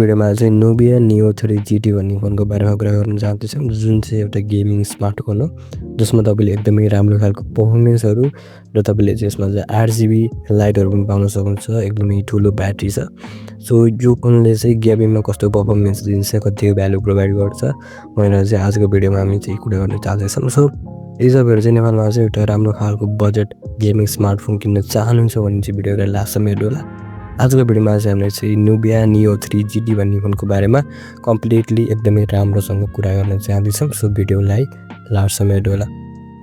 भिडियोमा चाहिँ Nubia Neo 3 GT भन्ने फोनको बारेमा कुरा गर्न चाहन्छु जुन चाहिँ एउटा गेमिङ स्मार्टफोन हो जसमा तपाईले एकदमै राम्रो खालको परफर्मेन्सहरु र तपाईले चाहिँ यसमा चाहिँ 8GB लाइटहरु पनि पाउन सक्नुहुन्छ एकदमै ठुलो ब्याट्री छ सो यो फोनले चाहिँ गेमिङमा कस्तो परफर्मेन्स दिन्छ कति भ्यालु प्रोवाइड गर्छ भनेर चाहिँ आजको भिडियोमा हामी चाहिँ कुरा गर्न चाहन्छौं सो यदि तपाईहरु चाहिँ नेपालमा चाहिँ एउटा राम्रो खालको बजेट गेमिङ स्मार्टफोन किन्न चाहनुहुन्छ भने चाहिँ भिडियोलाई लास्टसम्म हेर्नु होला आजको भिडियोमा चाहिँ हामीले चाहिँ Nubia Neo 3 GT भन्ने फोनको बारेमा कम्प्लिटली एकदमै राम्रोसँग कुरा गर्न चाहन्छौं सो भिडियोलाई लास्टसम्म हेर्नु होला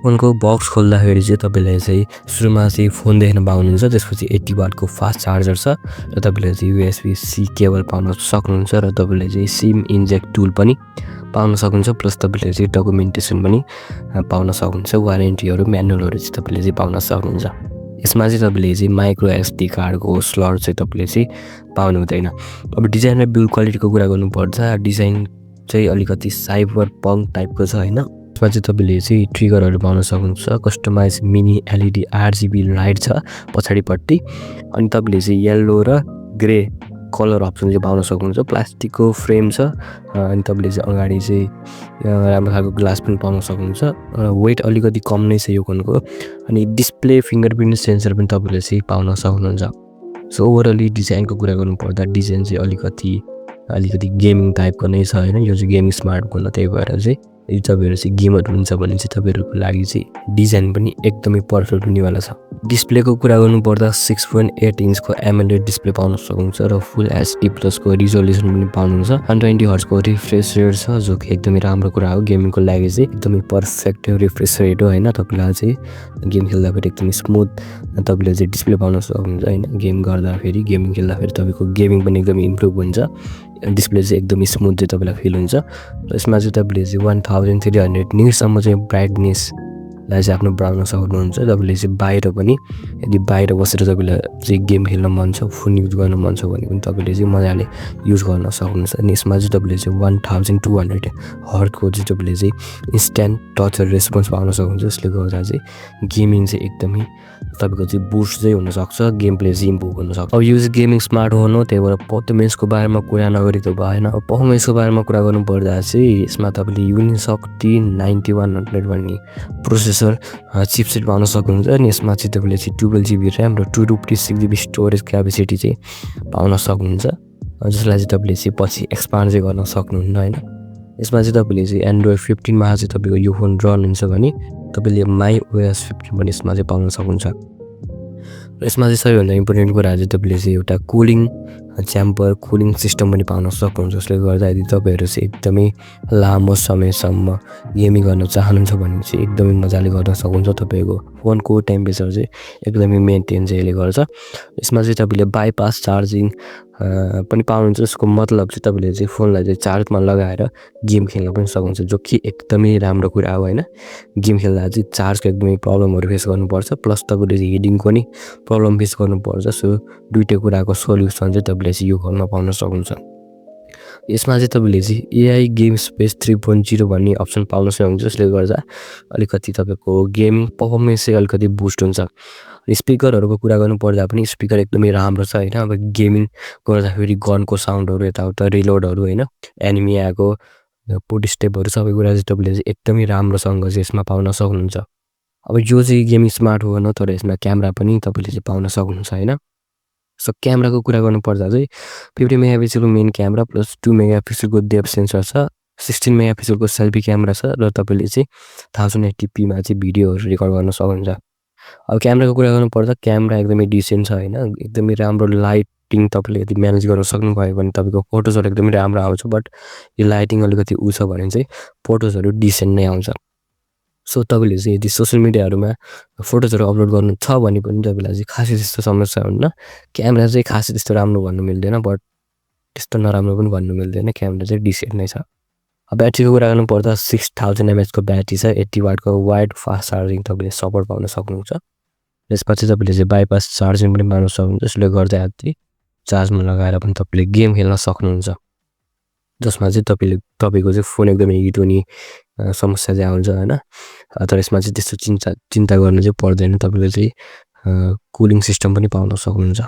फोनको बक्स खोल्दाखेरि चाहिँ तपाईले चाहिँ सुरुमा चाहिँ फोन देख्न पाउनुहुन्छ त्यसपछि 80 वाटको फास्ट चार्जर छ र तपाईले चाहिँ USB-C केबल पाउन सक्नुहुन्छ र तपाईले चाहिँ सिम इन्जेक्ट टुल पनि पाउन सक्नुहुन्छ प्लस तपाईले चाहिँ डकुमेन्टेसन पनि पाउन सक्नुहुन्छ वारेन्टीहरु म्यानुअलहरु चाहिँ तपाईले चाहिँ पाउन सक्नुहुन्छ यसमा चाहिँ तपाईले चाहिँ माइक्रो एसडी कार्डको स्लट चाहिँ तपाईले चाहिँ पाउनु हुँदैन अब डिजाइन र बिल्ड क्वालिटीको कुरा गर्नु पर्दा डिजाइन चाहिँ अलिकति साइबर पंक टाइपको छ हैन यसमा चाहिँ तपाईले चाहिँ ट्रिगरहरु पाउन सक्नुहुन्छ customize mini LED RGB light छ पछाडीपट्टि अनि तपाईले चाहिँ येलो र ग्रे कलर अप्सन चाहिँ पाउन सक्नुहुन्छ प्लास्टिकको फ्रेम छ अनि तपाईले चाहिँ अगाडि चाहिँ राम्रो खालको ग्लास पनि पाउन सक्नुहुन्छ वेट अलिकति कम नै छ यो फोनको अनि डिस्प्ले फिंगरप्रिन्ट सेन्सर पनि तपाईले चाहिँ पाउन सक्नुहुन्छ सो ओभरअली डिजाइनको कुरा गर्नु पर्दा डिजाइन चाहिँ अलिकति गेमिङ टाइपको नै छ हैन यो चाहिँ गेमिङ स्मार्टफोन हो त्यही भएर चाहिँ यदि तपाईहरु चाहिँ गेमर हुनुहुन्छ भने चाहिँ तपाईहरुको लागि चाहिँ डिजाइन पनि एकदमै परफेक्ट हुनेवाला छ डिस्प्लेको कुरा गर्नु पर्दा 6.8 इन्चको एमोलेड डिस्प्ले पाउन सक्नुहुन्छ र फुल एचडी प्लस को रिजोल्युसन पनि पाउनुहुन्छ 120 हर्ट्ज को रिफ्रेश रेट छ जो कि एकदमै राम्रो कुरा हो गेमिङको लागि चाहिँ एकदमै पर्फेक्ट रिफ्रेश रेट हो हैन तपाईलाई चाहिँ गेम खेल्दा फेरि एकदमै स्मुथ तपाईले चाहिँ डिस्प्ले पाउन सक्नुहुन्छ हैन गेम गर्दा फेरि गेमिङ खेल्दा फेरि तपाईको गेमिङ पनि एकदमै इम्प्रुभ हुन्छ डिस्प्ले चाहिँ एकदमै स्मुथ चाहिँ तपाईलाई फिल हुन्छ र यसमा चाहिँ तपाईले चाहिँ 1300 निट्सम्म चाहिँ ब्राइटनेस लाई चाहिँ आफ्नो ब्राउन सक्नुहुन्छ तपाईले चाहिँ बाहिर पनि यदि बाहिर बसेर तपाईलाई चाहिँ गेम खेल्न मन छ फोन युज गर्न मन छ भने पनि तपाईले चाहिँ मजाले युज गर्न सक्नुहुन्छ अनि यसमा चाहिँ तपाईले चाहिँ 1200 हर्ट्ज को चाहिँ तपाईले चाहिँ इन्स्ट्यान्ट टच रेस्पोन्स पाउन सक्नुहुन्छ जसले गर्दा चाहिँ गेमिङ चाहिँ एकदमै तपाईको चाहिँ बुस्ट चाहिँ हुन सक्छ गेम प्ले चाहिँ इम्प्रुभ हुन सक्छ अब यो चाहिँ गेमिङ स्मार्टफोन हो त्यही भएर परफर्मेन्सको बारेमा कुरा नगरी त भएन अब परफर्मेन्सको बारेमा कुरा गर्नु पर्दा चाहिँ यसमा तपाईले युनिसक T9100 भन्ने प्रोसेसर चिपसेट पाउन सक्नुहुन्छ अनि यसमा चाहिँ तपाईले चाहिँ 12GB RAM र 256GB स्टोरेज क्यापेसिटी चाहिँ पाउन सक्नुहुन्छ जसलाई चाहिँ तपाईले चाहिँ पछि एक्सपान्ड चाहिँ गर्न सक्नुहुन्न हैन यसमा चाहिँ तपाईले चाहिँ एन्ड्रोइड 15 मा चाहिँ तपाईको यो फोन रन हुन्छ भने तपाईले MyOS 15 पनि यसमा चाहिँ पाउन सक्नुहुन्छ र यसमा चाहिँ सबैभन्दा इम्पोर्टेन्ट कुरा चाहिँ तपाईले चाहिँ एउटा कुलिङ च्याम्पर कुलिङ सिस्टम पनि पाउन सक्नुहुन्छ जसले गर्दा यदि तपाईहरु चाहिँ एकदमै लामो समयसम्म गेमिङ गर्न चाहनुहुन्छ भने चाहिँ एकदमै मजाले गर्न सक्नुहुन्छ तपाईको फोनको टेम्परेचर चाहिँ एकदमै मेन्टेन चाहिँ यसले गर्छ यसमा चाहिँ तपाईले बाइपास चार्जिङ पनि पाउनुहुन्छ जसको मतलब चाहिँ तपाईले चाहिँ फोनलाई चाहिँ चार्जमा लगाएर गेम खेल्न पनि सक्नुहुन्छ जो कि एकदमै राम्रो कुरा हो हैन गेम खेल्दा चाहिँ चार्जको एकदमै प्रब्लमहरु फेस गर्नुपर्छ प्लस तपाईले चाहिँ हिटिङको नि प्रब्लम फेस गर्नुपर्छ सो दुईटै कुराको सोलुसन चाहिँ तपाईले चाहिँ यो फोनमा पाउन सक्नुहुन्छ यसमा चाहिँ तपाईले चाहिँ AI गेम स्पेस 3.0 भन्ने अप्सन पाउन सक्नुहुन्छ जसले गर्दा अलिकति तपाईको गेमिङ परफर्मेन्स चाहिँ अलिकति बुस्ट हुन्छ स्पिकरहरुको कुरा गर्नु पर्दा पनि स्पिकर एकदमै राम्रो छ हैन अब गेमिङ गर्दा फेरि गनको साउन्डहरु यताउता रिलोडहरु हैन एनिमी आको पुट स्टेपहरु सबै कुरा चाहिँ तपाईले चाहिँ एकदमै राम्रोसँग चाहिँ यसमा पाउन सक्नुहुन्छ अब यो चाहिँ गेमिङ स्मार्टफोन हो तर यसमा क्यामेरा पनि तपाईले चाहिँ पाउन सक्नुहुन्छ हैन सो क्यामेराको कुरा गर्नु पर्दा चाहिँ 50 मेगापिक्सलको मेन क्यामेरा प्लस 2 मेगापिक्सलको डेप्थ सेन्सर छ 16 मेगापिक्सलको सेल्फी क्यामेरा छ र तपाईले चाहिँ 1080p मा चाहिँ भिडियोहरु रेकर्ड गर्न सक्नुहुन्छ अब क्यामेराको कुरा गर्नु पर्दा क्यामेरा एकदमै डिसेन्ट छ हैन एकदमै राम्रो लाइटिङ तपाईले यदि म्यानेज गर्न सक्नु भयो भने तपाईको फोटोजहरु एकदमै राम्रो आउँछ बट यो लाइटिङ अलिकति उ छ भने चाहिँ फोटोजहरु डिसेन्ट नै आउँछ सो तपाईले चाहिँ यदि सोशल मिडियाहरुमा फोटोजहरु अपलोड गर्नु छ भने पनि तपाईलाई चाहिँ खासै त्यस्तो समस्या हुन्न क्यामेरा चाहिँ खासै त्यस्तो राम्रो भन्नु मिल्दैन बट त्यस्तो नराम्रो पनि भन्नु मिल्दैन क्यामेरा चाहिँ डिसेन्ट नै छ अब ब्याट्रीको कुरा गर्नु पर्दा 6000 mAh को ब्याट्री छ 80 वाट को वाइड फास्ट चार्जिङ तपाईले सपोर्ट पाउन सक्नुहुन्छ त्यसपछि तपाईले चाहिँ बाइपास चार्जिङ पनि पाउन सक्नुहुन्छ जसले गर्दा यति चार्जमा लगाएर पनि तपाईले गेम खेल्न सक्नुहुन्छ जसमा चाहिँ तपाईको चाहिँ फोन एकदमै हिट हुने समस्या चाहिँ आउँछ हैन तर यसमा चाहिँ त्यस्तो चिन्ता गर्न चाहिँ पर्दैन तपाईले चाहिँ कुलिङ सिस्टम पनि पाउन सक्नुहुन्छ